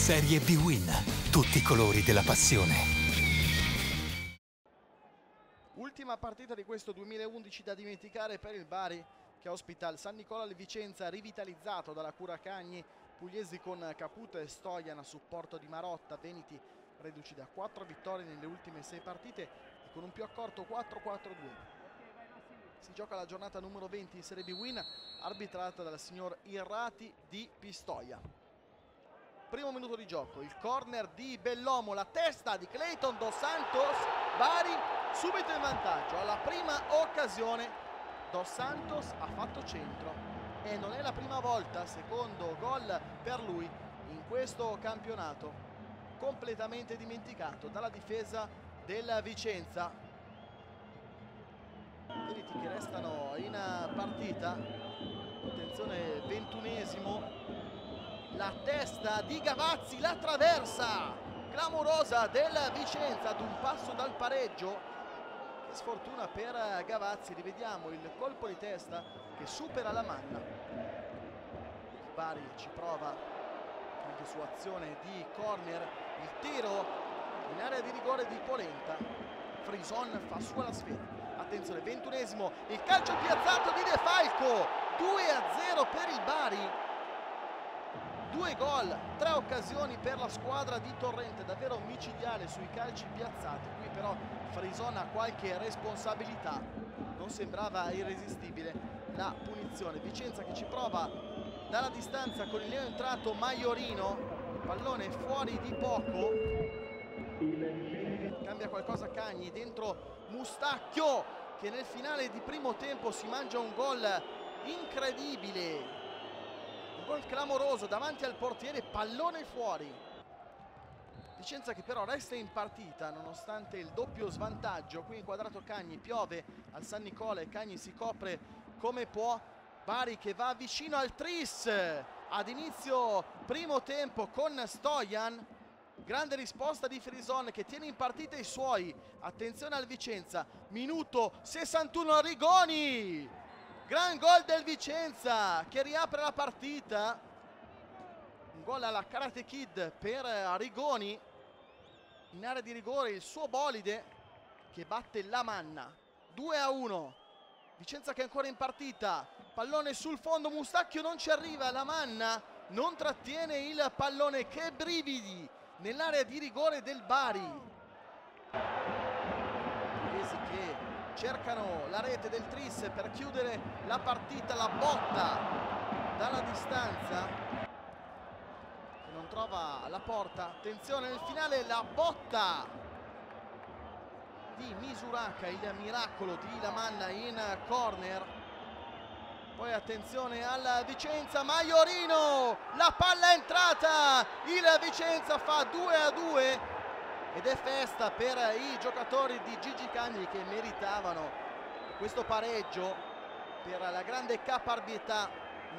Serie B-Win, tutti i colori della passione. Ultima partita di questo 2011 da dimenticare per il Bari, che ospita il San Nicola di Vicenza, rivitalizzato dalla Curacagni, pugliesi con Caputo e Stojan a supporto di Marotta, veneti reduci da 4 vittorie nelle ultime 6 partite e con un più accorto 4-4-2. Si gioca la giornata numero 20 in Serie B-Win, arbitrata dal signor Irrati di Pistoia. Primo minuto di gioco, il corner di Bellomo, la testa di Clayton Dos Santos, Bari subito in vantaggio. Alla prima occasione Dos Santos ha fatto centro e non è la prima volta, secondo gol per lui in questo campionato, completamente dimenticato dalla difesa del Vicenza. Veneti che restano in partita, attenzione, 21esimo. La testa di Gavazzi, la traversa clamorosa del Vicenza ad un passo dal pareggio. Che sfortuna per Gavazzi, rivediamo il colpo di testa che supera la manna. Bari ci prova anche su azione di corner, il tiro in area di rigore di Polenta. Frison fa sua la sfera. Attenzione, 21esimo, il calcio piazzato di De Falco, 2-0 per il Bari. 2 gol, 3 occasioni per la squadra di Torrente, davvero micidiale sui calci piazzati. Qui però Frison ha qualche responsabilità, non sembrava irresistibile la punizione. Vicenza che ci prova dalla distanza con il neo entrato Maiorino, pallone fuori di poco, cambia qualcosa Cagni, dentro Mustacchio che nel finale di primo tempo si mangia un gol incredibile. Un gol clamoroso davanti al portiere, pallone fuori. Vicenza che però resta in partita nonostante il doppio svantaggio. Qui inquadrato Cagni, piove al San Nicola e Cagni si copre come può. Bari che va vicino al tris ad inizio primo tempo con Stojan. Grande risposta di Frison che tiene in partita i suoi. Attenzione al Vicenza, minuto 61, Rigoni. Gran gol del Vicenza che riapre la partita. Un gol alla Karate Kid per Rigoni. In area di rigore il suo bolide che batte la manna. 2-1. Vicenza che è ancora in partita. Pallone sul fondo, Mustacchio non ci arriva. La manna non trattiene il pallone. Che brividi nell'area di rigore del Bari. Pugliesi che cercano la rete del tris per chiudere la partita. La botta dalla distanza che non trova la porta. Attenzione nel finale, la botta di Misuraka, il miracolo di Lamanna in corner. Poi attenzione al Vicenza, Maiorino, la palla è entrata, il Vicenza fa 2-2 ed è festa per i giocatori di Gigi Cagni che meritavano questo pareggio per la grande caparbietà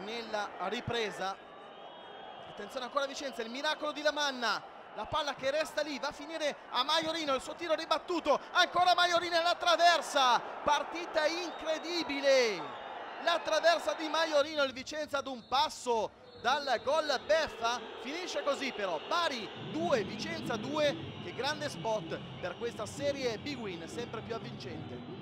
nella ripresa. Attenzione ancora Vicenza, il miracolo di Lamanna, la palla che resta lì, va a finire a Maiorino, il suo tiro ribattuto, ancora Maiorino alla traversa, partita incredibile, la traversa di Maiorino, il Vicenza ad un passo dal gol beffa. Finisce così però, Bari 2, Vicenza 2, che grande spot per questa Serie B-Win sempre più avvincente.